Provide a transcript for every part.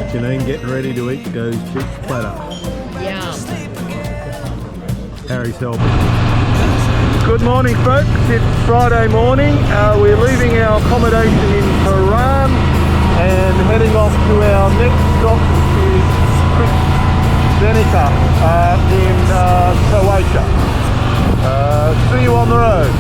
Janine getting ready to eat the goose cheek platter. Yum. Harry's helping. Good morning, folks. It's Friday morning. We're leaving our accommodation in Paran and heading off to our next stop, which is Zenica in Croatia. See you on the road.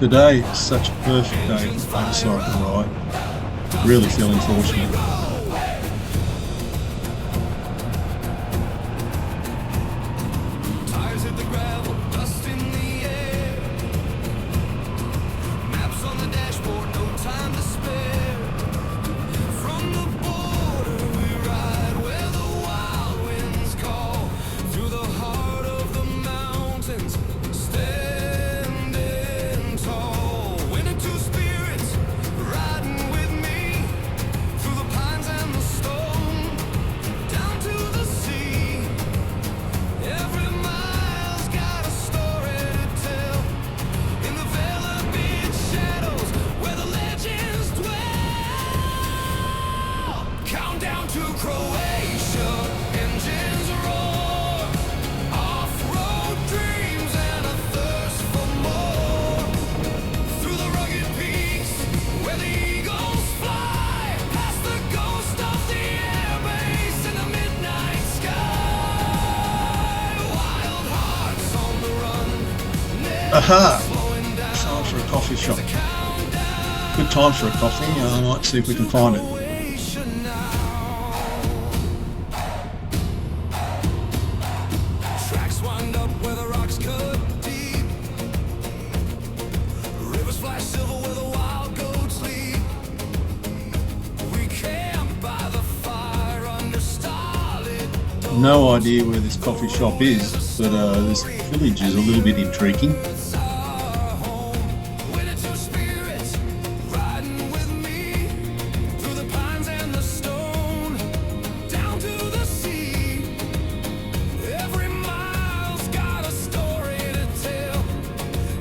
Today is such a perfect day for a motorcycle ride. Really feeling fortunate. Tires hit the gravel, dust in the air. Maps on the dashboard, no time to spare. From the border we ride where the wild winds call. Through the heart of the mountains, standing tall. Winter two spirits riding with me through the pines and the stone, down to the sea. Every mile's got a story to tell in the velvet shadows where the legends dwell. Countdown to Croatia, engines roar, off-road dreams and a thirst for more. Through the rugged peaks where the eagles fly, past the ghost of the airbase in the midnight sky. Wild hearts on the run, Aha! slowing down. Time for a coffee shop. Countdown. Good time for a coffee. I might see if we can find it. Croatia now. Tracks wind up where the rocks cut deep. Rivers flash silver where the wild goats lead. We camp by the fire under starlit dawn. No idea where this coffee shop is, but this village is a little bit intriguing. It's our home. Winter two spirits riding with me through the pines and the stone, down to the sea. Every mile's got a story to tell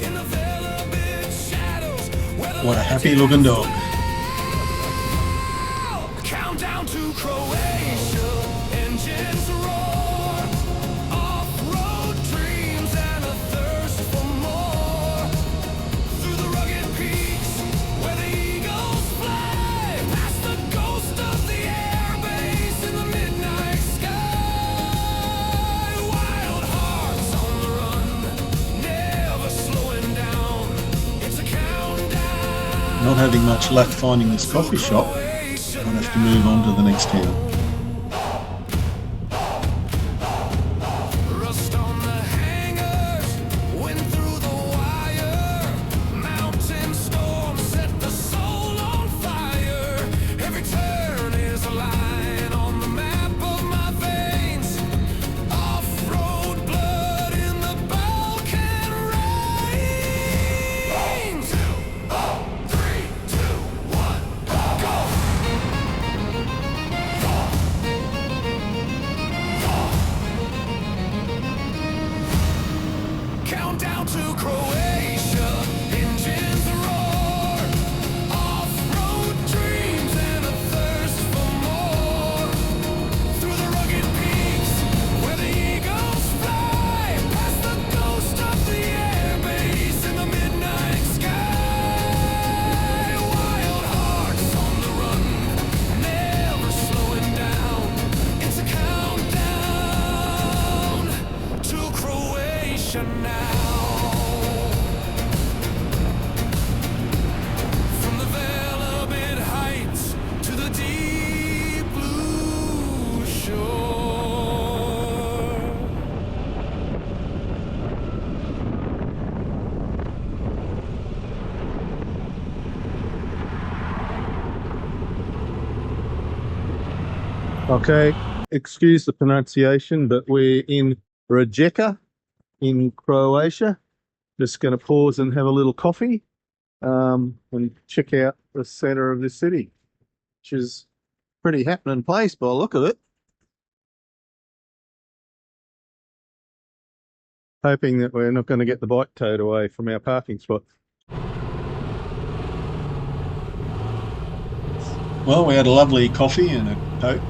in the velvet shadows where the What a happy looking dog. countdown to Croatia, engines roar, off-road dreams and a thirst for more. Through the rugged peaks where the eagles fly, past the ghost of the airbase in the midnight sky. Wild hearts on the run, never slowing down. It's a countdown. Not having much luck finding this coffee shop. I'll have to move on to the next town. Rust on the hangers, wind through the wire. Mountain storms set the soul on fire. Every turn is a line on the map of Okay, excuse the pronunciation, but we're in Rijeka in Croatia. Just going to pause and have a little coffee and check out the centre of the city, which is a pretty happening place by the look of it. Hoping that we're not going to get the bike towed away from our parking spot. Well, we had a lovely coffee and a Coke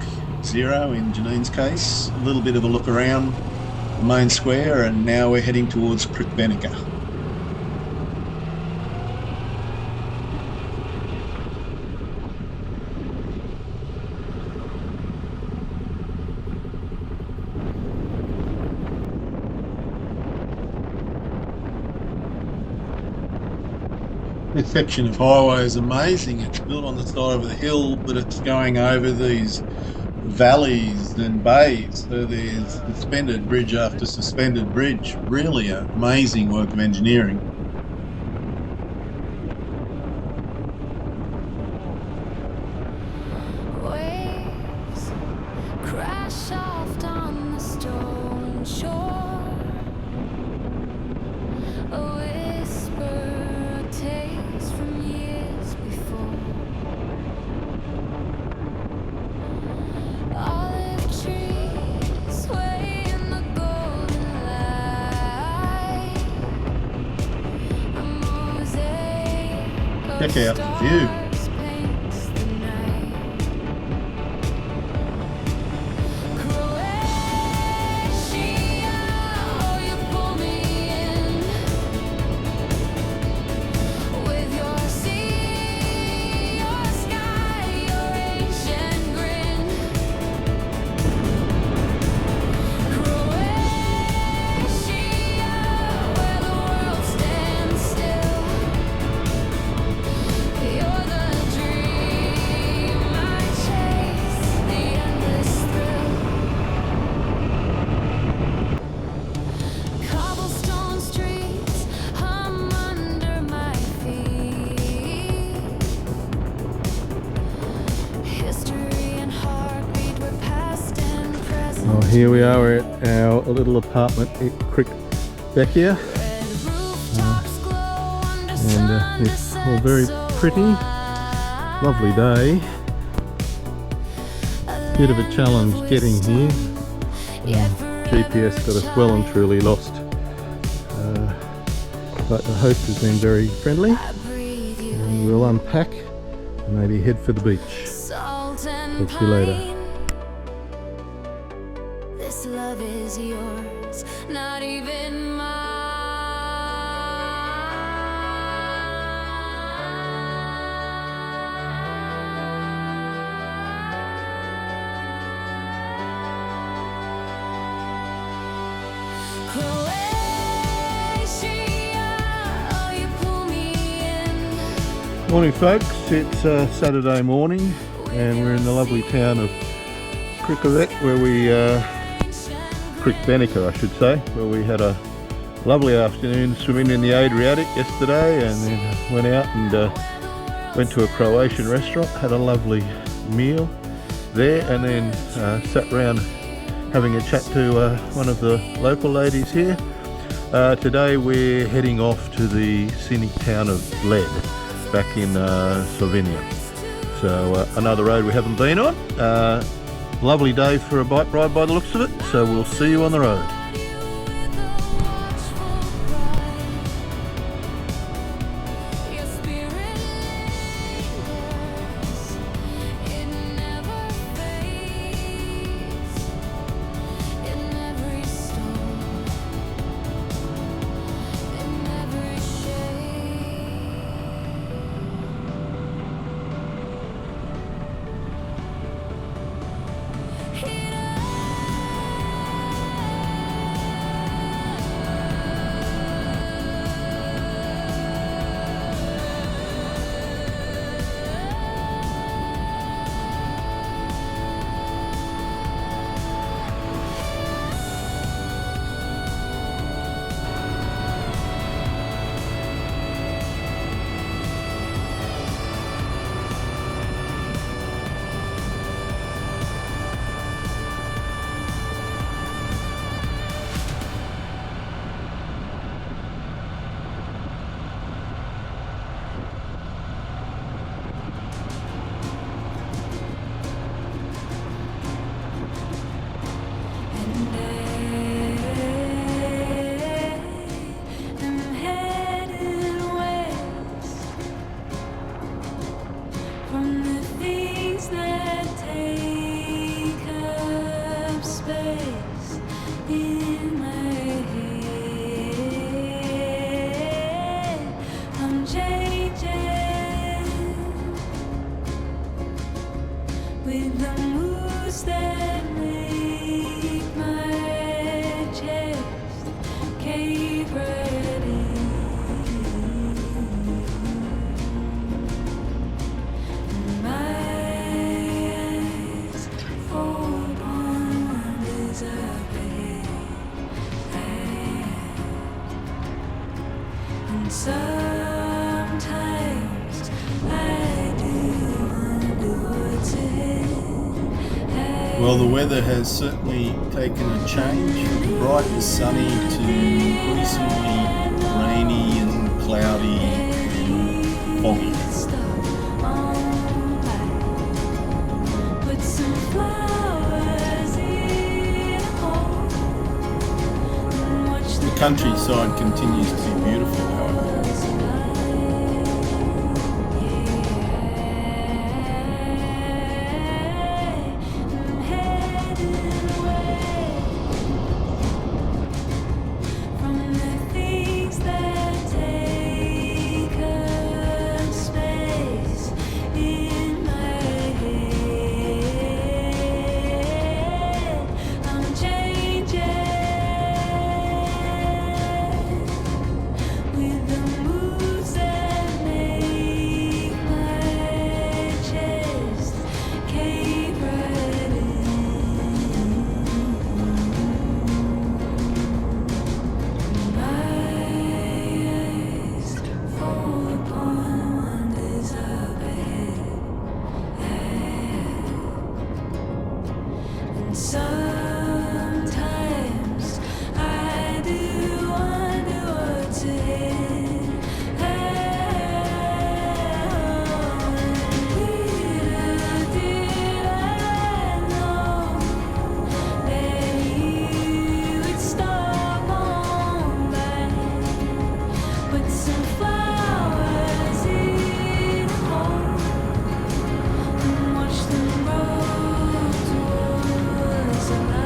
Zero in Janine's case, a little bit of a look around the main square, and now we're heading towards Krikbenica. This section of highway is amazing. It's built on the side of the hill, but it's going over these valleys and bays. So there's suspended bridge after suspended bridge. Really an amazing work of engineering. Waves crash soft on the stone shore. A whisper, a taste from years before. Olive trees sway in the golden light. A mosaic of Check out the view. stars paints the night. Croatia, oh, you pull me in with your sea, your sky, your ancient grin. Croatia, where the world stands still. You're the dream I chase, the endless thrill. Cobblestone streets hum under my feet. History and heartbeat were past and present. Well, here we are at our little apartment at Krikbenica, Red rooftops glow under and it's all very pretty. Lovely day. Bit of a challenge getting here. GPS got us well and truly lost, but the host has been very friendly, I breathe you and we'll unpack and maybe head for the beach. salt and Talk to you later. pine. This love is yours, not even mine. Croatia, oh, you pull me in. Morning folks, it's Saturday morning and we're in the lovely town of Krikbenica, where we Krikbenica I should say, where we had a lovely afternoon swimming in the Adriatic yesterday, and then went out and went to a Croatian restaurant, had a lovely meal there, and then sat around having a chat to one of the local ladies here. Today we're heading off to the scenic town of Bled back in Slovenia. So another road we haven't been on. Lovely day for a bike ride by the looks of it, so we'll see you on the road. with the moves that make my chest cave right in. My eyes fall upon wonders ahead. And sometimes I do wonder what's ahead. Well, the weather has certainly taken a change from bright and sunny to increasingly rainy and cloudy and foggy. Stop on light. Put some flowers in a hole and watch The countryside continues to be beautiful, however. With the moves that make my chest cave right in. My eyes fall upon wonders ahead. And sometimes I do wonder what's ahead. Little did I know that you would stop on by. Put some flowers in a hole and watch them grow towards the light.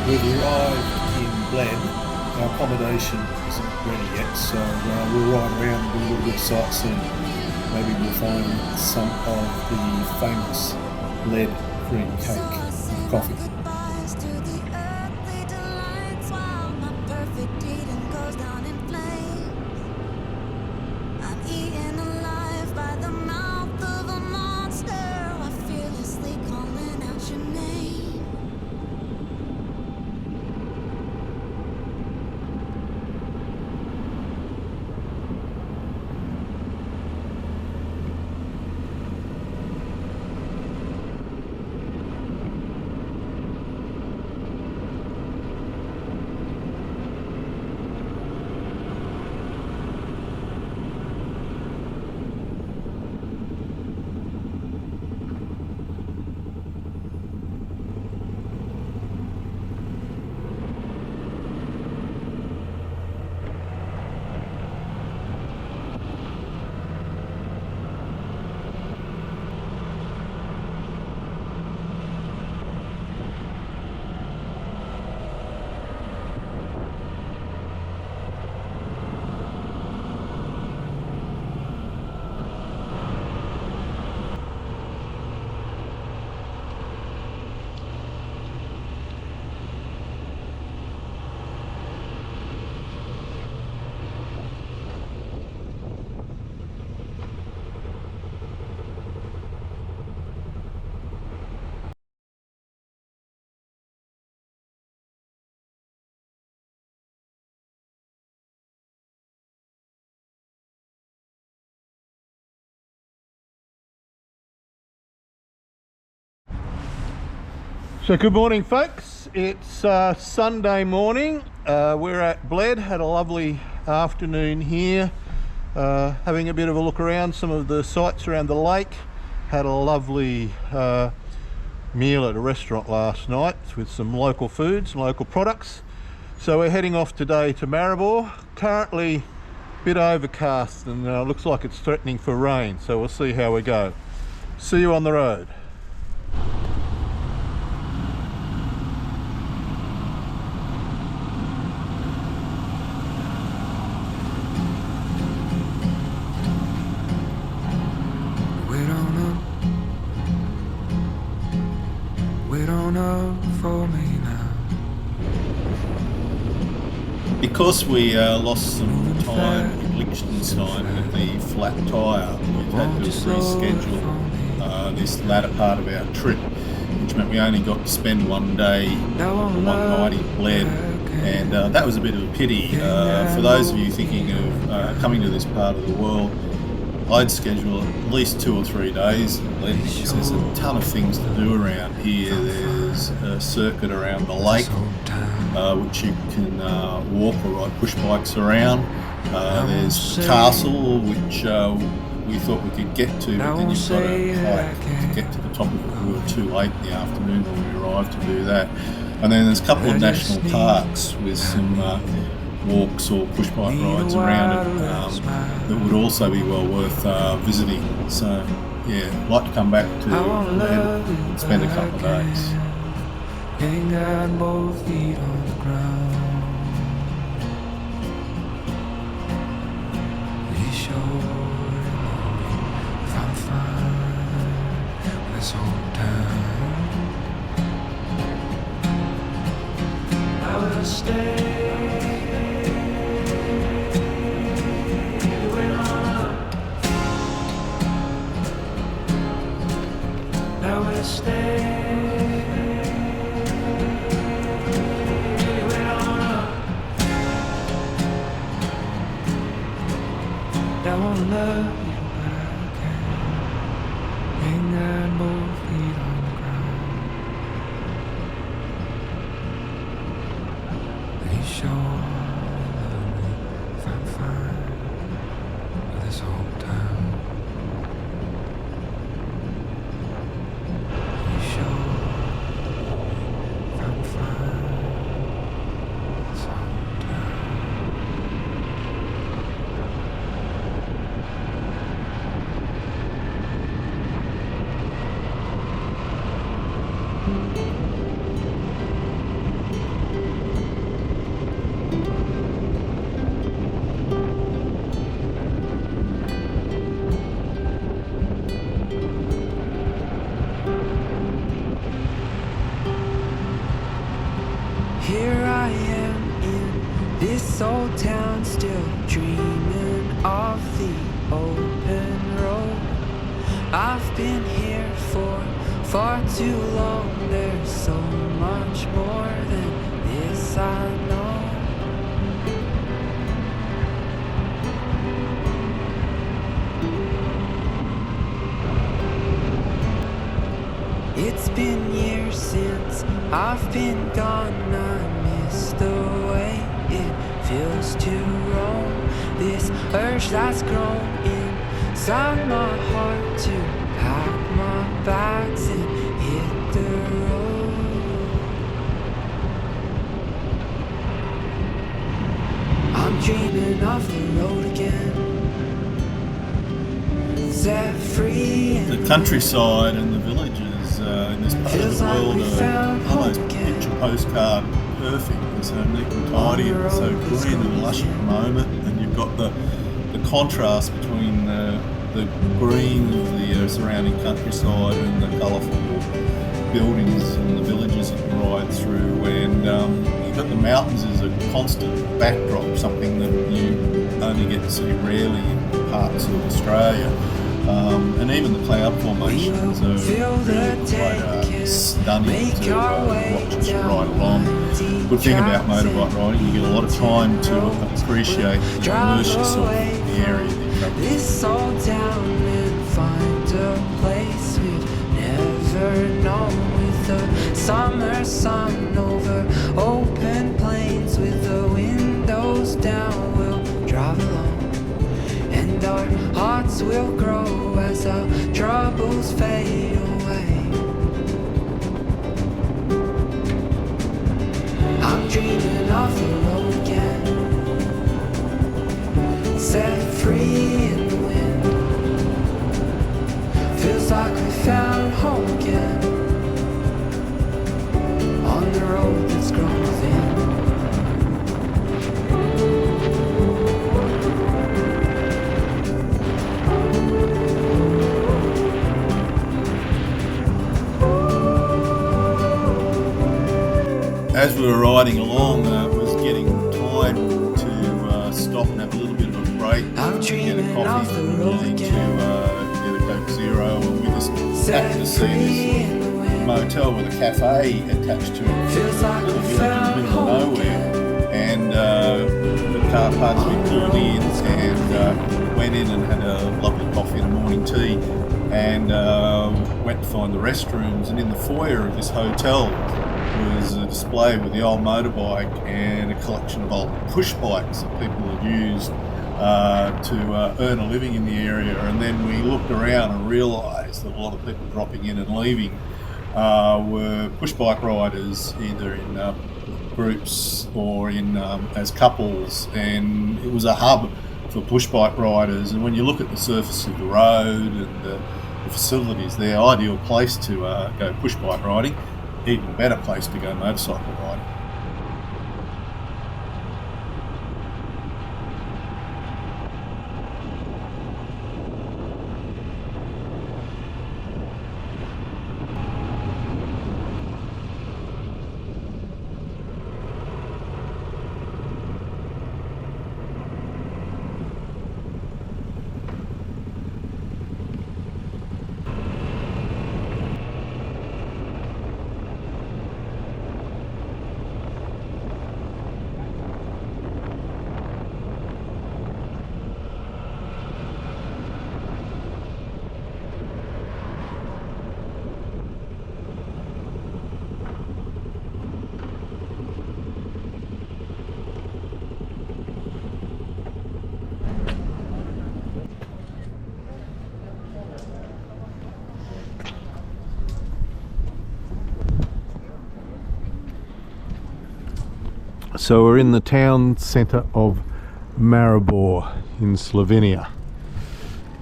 We've arrived in Bled. Our accommodation isn't ready yet, so we'll ride around and do a little bit of sightseeing. Maybe we'll find some of the famous lead cream cake and coffee. Goodbyes to the earthly delights while my perfect eating goes down in flames. I'm eaten alive by the mouth of a monster. I fearlessly calling out your name. So good morning folks, it's Sunday morning. We're at Bled, had a lovely afternoon here, having a bit of a look around some of the sites around the lake. Had a lovely meal at a restaurant last night with some local foods, local products. So we're heading off today to Maribor. Currently a bit overcast and looks like it's threatening for rain, so we'll see how we go. See you on the road. For me now. Because we lost some time in Liechtenstein with the flat tyre, we've had to reschedule this latter part of our trip, which meant we only got to spend one day, one night in Bled, and that was a bit of a pity. For those of you thinking of coming to this part of the world, I'd schedule at least 2 or 3 days in Bled because there's a ton of things to do around here. There's a circuit around the lake, which you can walk or ride push bikes around. There's the castle, which we thought we could get to, but then you've got to hike to get to the top of it. We were too late in the afternoon when we arrived to do that. And then there's a couple of national parks with some walks or push bike rides around it that would also be well worth visiting. So yeah, I'd like to come back to Bled and spend a couple of days. Getting down both feet on the ground. Be sure if I'm fine with this old town, I will stay. I will stay. I wanna love you, but I can't. Ain't got both feet on the ground. Be sure you love me if I'm fine with this old town. Be sure if I'm fine with this old town. this old town, still dreaming of the open road. I've been here for far too long. There's so much more than this I know. It's been years since I've been gone. I miss the way it feels to roam. This urge that's grown inside my heart to pack my bags and hit the road. I'm dreaming of the road again, set free. The countryside and the villages in this part of the world are almost picture postcard perfect. They're so neat and tidy and so green and lush at the moment, and you've got the contrast between the green of the surrounding countryside and the colourful buildings and the villages that you ride through, and you've got the mountains as a constant backdrop, something that you only get to see rarely in parts of Australia. And even the cloud formations are really quite stunning to watch as you ride along. Good thing about motorbike riding, you get a lot of time to appreciate and immerse yourself in the area that you're traveling. This old town and find a place we've never known, with the summer sun over open plains, with the windows down. We'll drive along, and our hearts will grow as our troubles fade away. I'm dreaming of the road again, set free in the wind. Feels like we found home again, on the road that's grown thin. As we were riding along, it was getting time to stop and have a little bit of a break, get a coffee, and to get a Coke Zero, and we just happened to see this motel with a cafe attached to it. Feels like a village in the middle of nowhere, and the car parks we pulled in and went in and had a lovely coffee and a morning tea, and went to find the restrooms, and in the foyer of this hotel was a display with the old motorbike and a collection of old push bikes that people had used to earn a living in the area. And then we looked around and realised that a lot of people dropping in and leaving were push bike riders, either in groups or in as couples, and it was a hub for push bike riders. And when you look at the surface of the road and the facilities there, ideal place to go push bike riding. Even better place to go motorcycle riding. So we're in the town centre of Maribor in Slovenia.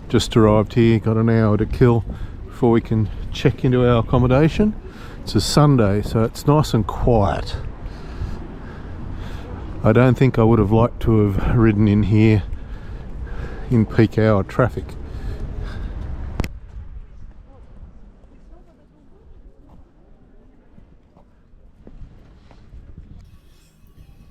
Just arrived here, got an hour to kill before we can check into our accommodation. It's a Sunday, so it's nice and quiet. I don't think I would have liked to have ridden in here in peak hour traffic.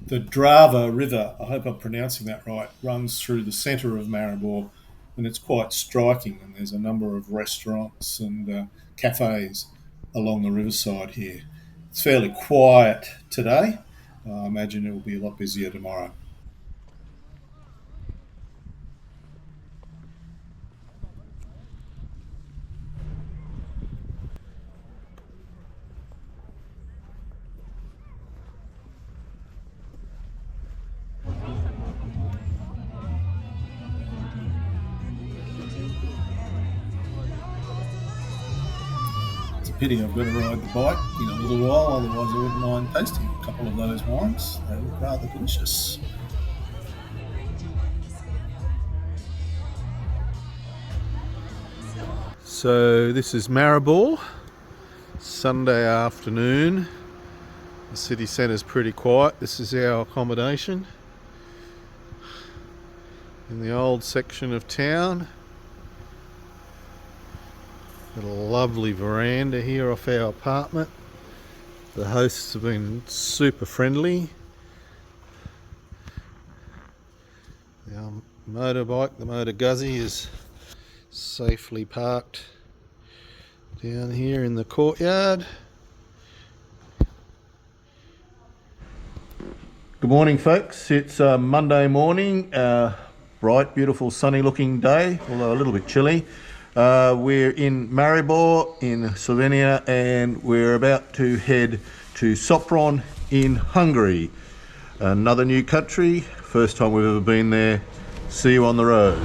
The Drava River, I hope I'm pronouncing that right, runs through the centre of Maribor, and it's quite striking. And there's a number of restaurants and cafes along the riverside here. It's fairly quiet today. I imagine it will be a lot busier tomorrow. It's a pity I've got to ride the bike in a little while, otherwise I wouldn't mind tasting a couple of those wines. They look rather delicious. So this is Maribor, Sunday afternoon. The city centre's pretty quiet. This is our accommodation in the old section of town. Got a lovely veranda here off our apartment. The hosts have been super friendly. Our motorbike, the Motor Guzzy, is safely parked down here in the courtyard. Good morning, folks. It's Monday morning, bright, beautiful, sunny looking day, although a little bit chilly. We're in Maribor in Slovenia, and we're about to head to Sopron in Hungary. Another new country, first time we've ever been there. See you on the road.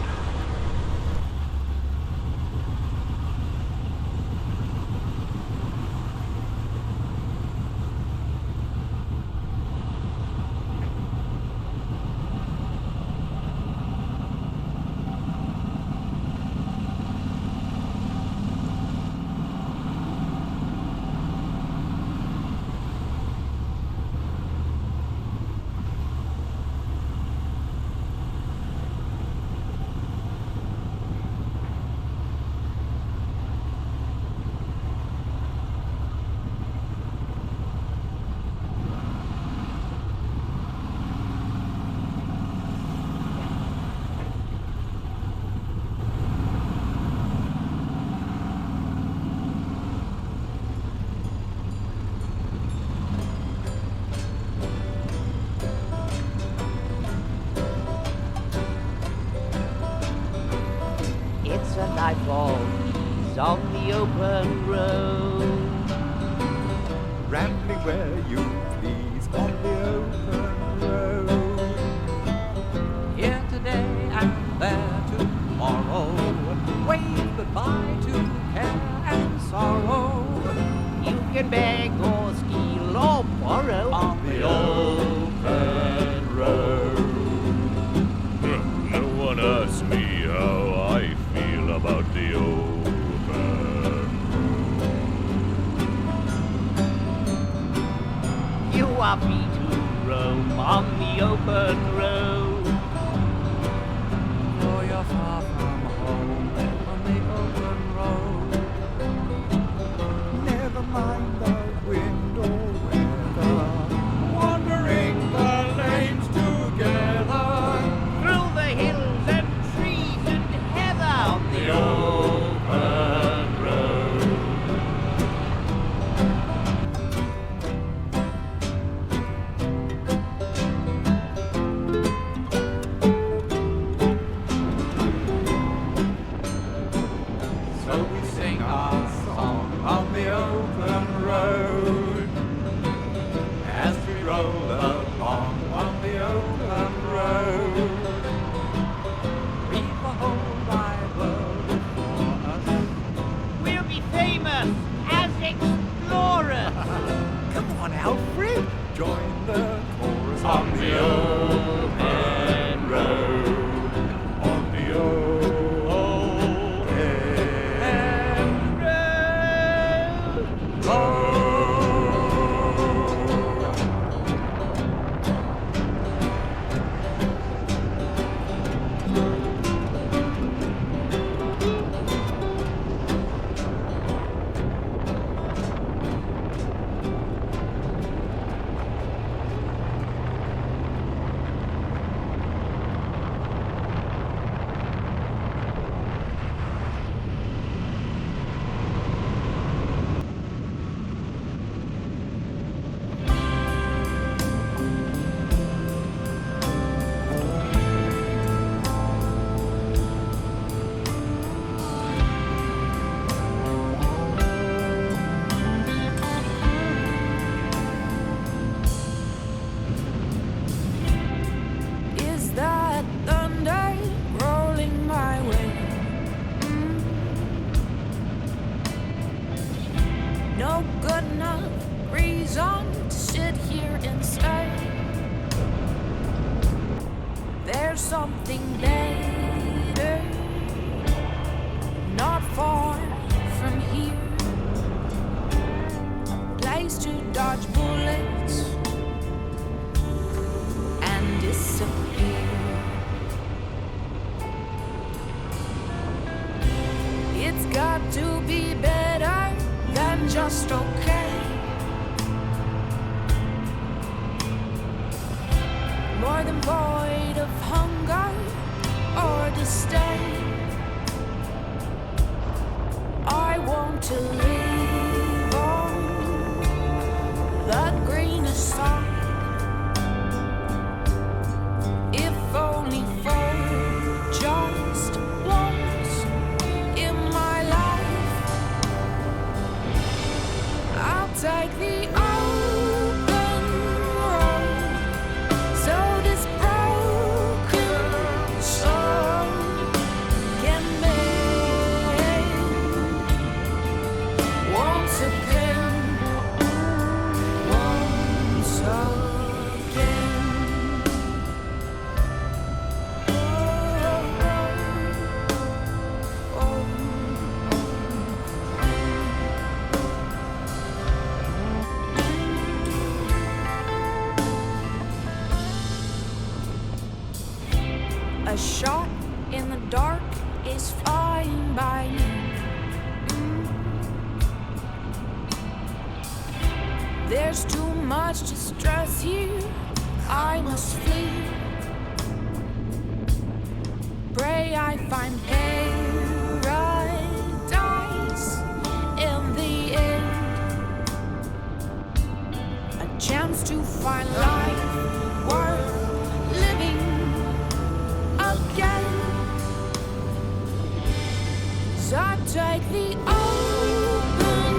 It's a nightfall, he's on the open road. Rambling where you please on the open road. Here today and there tomorrow. Wave goodbye to care and sorrow. You can beg or steal or borrow on the open road. No one asks me how I feel about the open You are free to roam on the open road. For you're far from home on the open road. Never mind the wind or weather. Wandering the lanes together. Through the hills and trees and heather on the Open road. So we sing our song on the open road as we roll along on the open road. Read the whole Bible before us. We'll be famous as explorers. Come on, Alfred, join the chorus on the open road. On the open road. enough reason to sit here and stay. There's something better, not far from here. A place to dodge bullets and disappear. It's got to be better than just okay. More than void of hunger or disdain. I want to live on the greener side, if only for just once in my life. I'll take the open road, so this broken soul can mend once again, once again. A shot in the dark is flying by me. There's too much distress here, I must flee. Pray I find paradise in the end. A chance to find life worth living again. So I take the open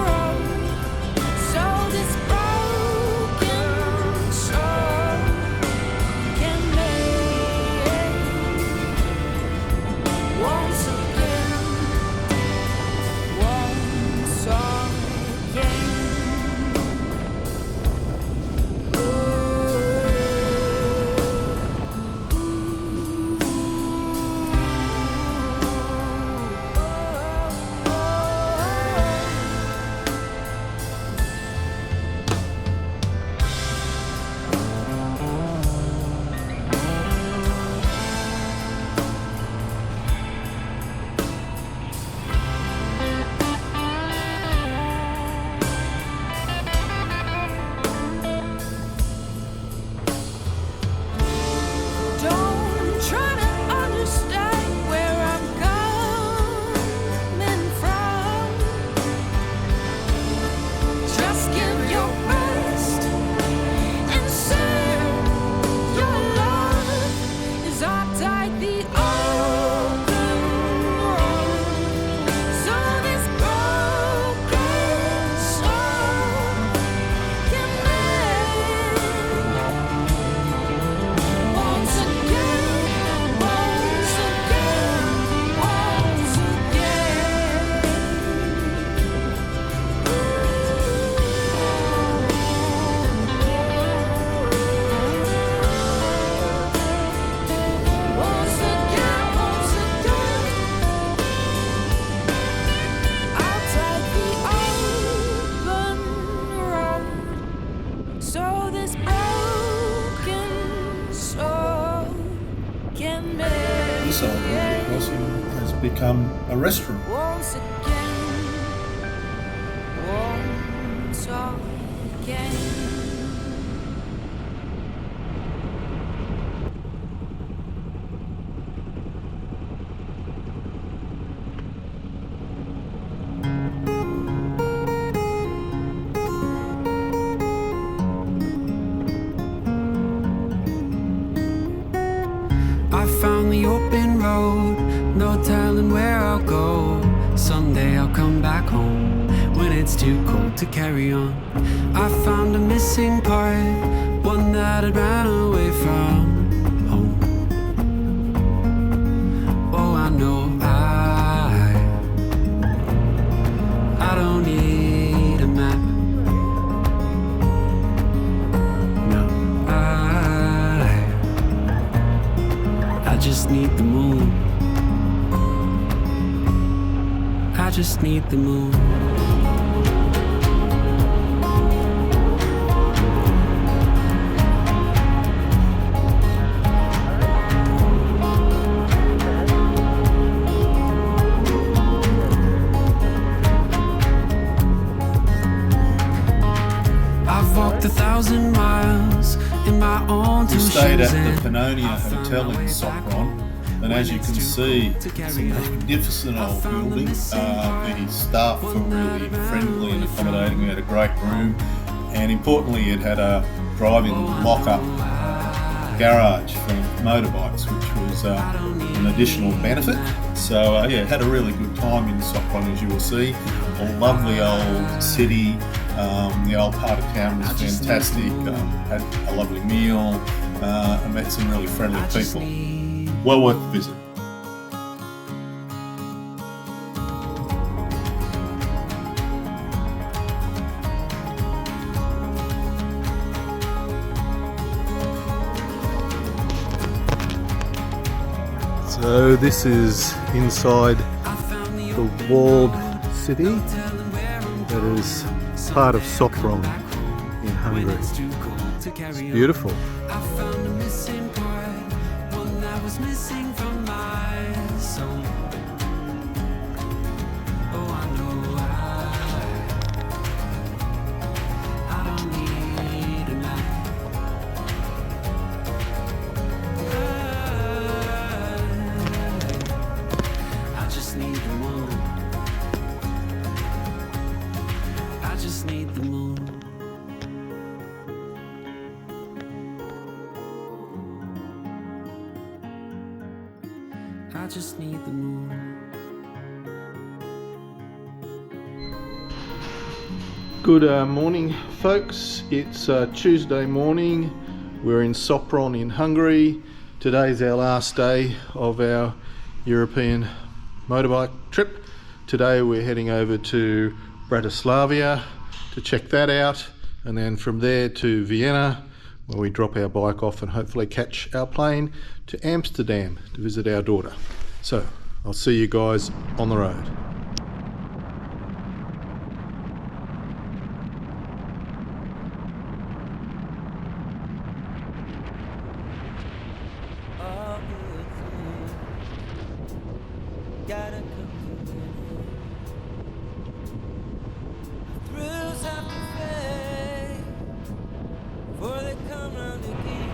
road, so this broken soul can mend once again, once again. Don't try to understand where I'm coming from. Just give your best and send your love as I take the open road, so this broken soul can mend once again, once again, once again. Once again, once again. I'll take the open road, so this broken soul can mend This old road crossing has become a restaurant. once again, once again. I found the open road, no telling where I'll go. Someday I'll come back home when it's too cold to carry on. I found a missing part, one that had ran away from home. Oh, I know I don't need a map. just need the moon. I just need the moon. I've walked 1,000 miles in my own two We shoes. stayed at the and Pannonia I found Hotel my in way Sopron, back and as you can see, to it's a carry on. magnificent old building. The staff were really friendly and accommodating. We had a great room, and importantly, it had a drive-in lock-up garage for motorbikes, which was an additional benefit. So yeah, had a really good time in Sopron, as you will see. A lovely old city. The old part of town was fantastic. Had a lovely meal and met some really friendly people. Well worth the visit. So this is inside the walled city that is part of Sopron in Hungary. It's beautiful. I found a missing part, one that was missing from my soul. Oh, I know I don't need a map. I just need the moon. I just need the moon. I just need the moon. Good morning, folks. It's Tuesday morning. We're in Sopron in Hungary. Today's our last day of our European motorbike trip. Today we're heading over to Bratislava to check that out, and then from there to Vienna, where we drop our bike off and hopefully catch our plane to Amsterdam to visit our daughter. So I'll see you guys on the road. All good things gotta come together. Thrills have to fade before they come round again.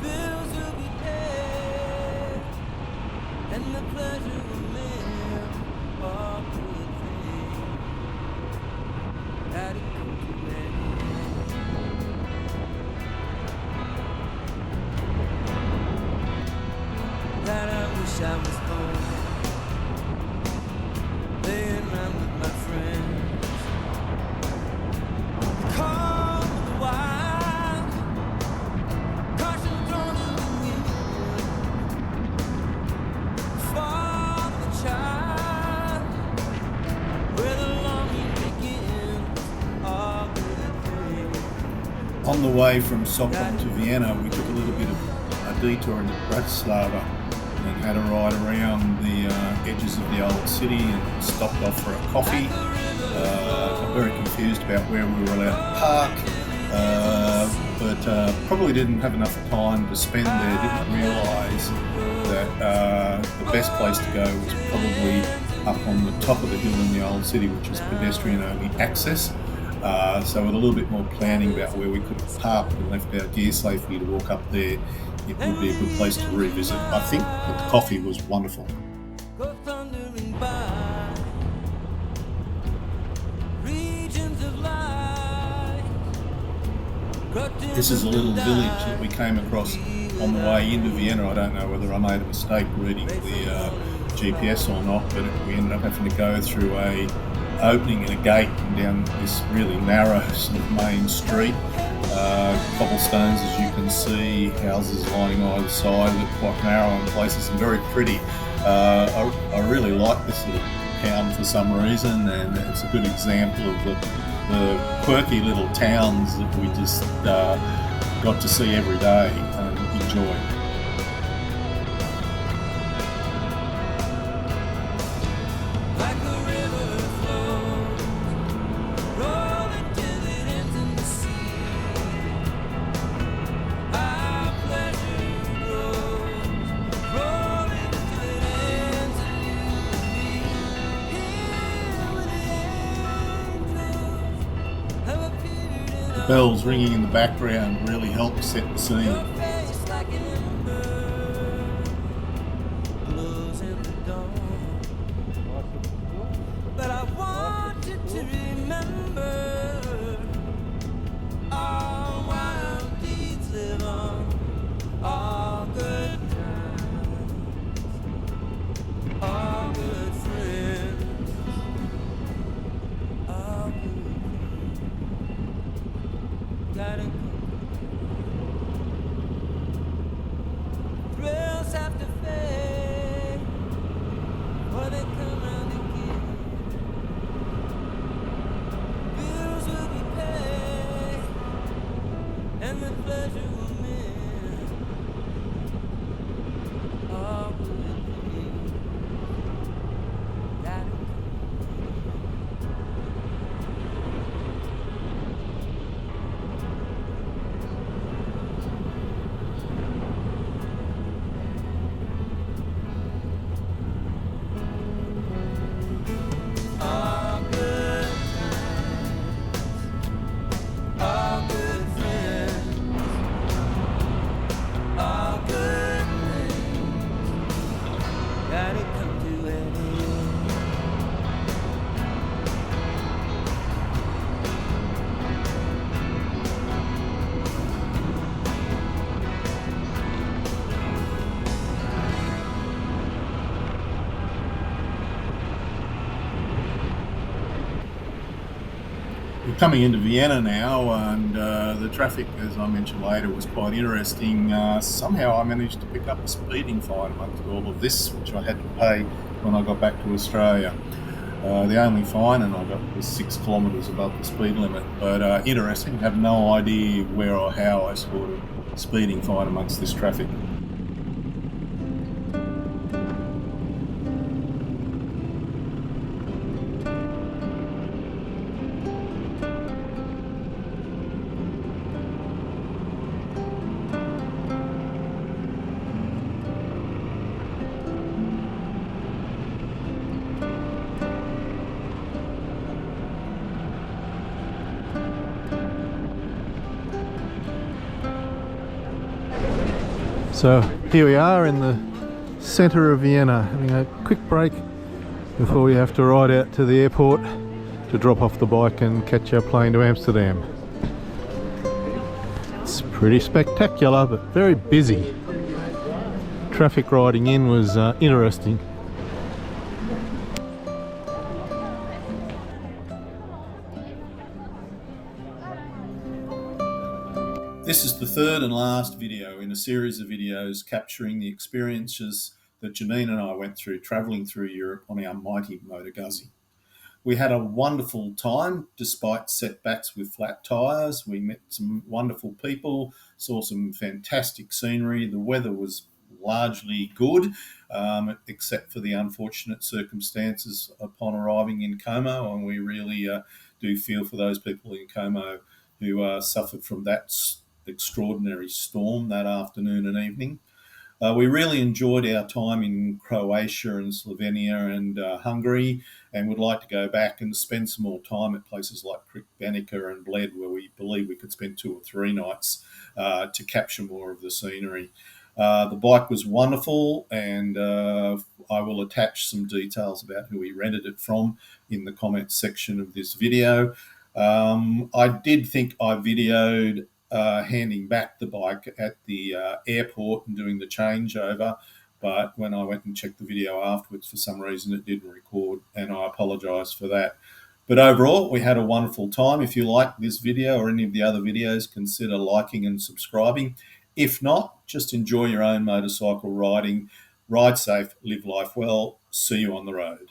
The bills will be paid and the pleasure will live. All good things gotta come together. That I wish I was home, laying around with my friends. Call the wild, caution thrown in the wind. For the child, where the longing begins. All good things. On the way from Sopron to Vienna, we took a little bit of a detour into Bratislava and had a ride around the edges of the old city and stopped off for a coffee. I'm very confused about where we were allowed to park, but probably didn't have enough time to spend there. Didn't realise that the best place to go was probably up on the top of the hill in the old city, which is pedestrian only access. So with a little bit more planning about where we could have parked and left our gear safely to walk up there, it would be a good place to revisit. I think that the coffee was wonderful. Go thundering by regions of light. This is a little village that we came across on the way into Vienna. I don't know whether I made a mistake reading the GPS or not, but we ended up having to go through a opening in a gate and down this really narrow sort of main street. Cobblestones, as you can see, houses lining either side, look quite narrow in places and very pretty. I really like this little town for some reason, and it's a good example of the quirky little towns that we just got to see every day and enjoy. Like the river flows, rolling till it ends in the sea. Our pleasure grows, rolling till it ends in you and me. Here where the angels have appeared in The bells ringing in the background really help set the scene. your face like an ember glows in the dawn. But I want you to remember all wild deeds live on, all good times, all good friends, all good friends. Gotta go. Thrills have to fade, or they come round again. Bills will be paid, and the pleasure will mend. All good things gotta come. All good times, all good friends, all good things gotta come to an end. We're coming into Vienna now, and the traffic, as I mentioned later, was quite interesting. Somehow I managed to pick up a speeding fine amongst all of this, which I had to pay when I got back to Australia. The only fine, and I got was 6 kilometres above the speed limit. But interesting, have no idea where or how I scored a speeding fine amongst this traffic. So here we are in the centre of Vienna, having a quick break before we have to ride out to the airport to drop off the bike and catch our plane to Amsterdam. It's pretty spectacular, but very busy. Traffic riding in was interesting. This is the third and last video in a series of videos capturing the experiences that Janine and I went through travelling through Europe on our mighty motor Guzzy. We had a wonderful time despite setbacks with flat tyres. We met some wonderful people, saw some fantastic scenery. The weather was largely good, except for the unfortunate circumstances upon arriving in Como, and we really do feel for those people in Como who suffered from that extraordinary storm that afternoon and evening. We really enjoyed our time in Croatia and Slovenia and Hungary, and would like to go back and spend some more time at places like Krikbanica and Bled, where we believe we could spend 2 or 3 nights to capture more of the scenery. The bike was wonderful, and I will attach some details about who we rented it from in the comments section of this video. I did think I videoed handing back the bike at the airport and doing the changeover, but when I went and checked the video afterwards, for some reason it didn't record, and I apologise for that. But overall, we had a wonderful time. If you like this video or any of the other videos, consider liking and subscribing. If not, just enjoy your own motorcycle riding. Ride safe, live life well. See you on the road.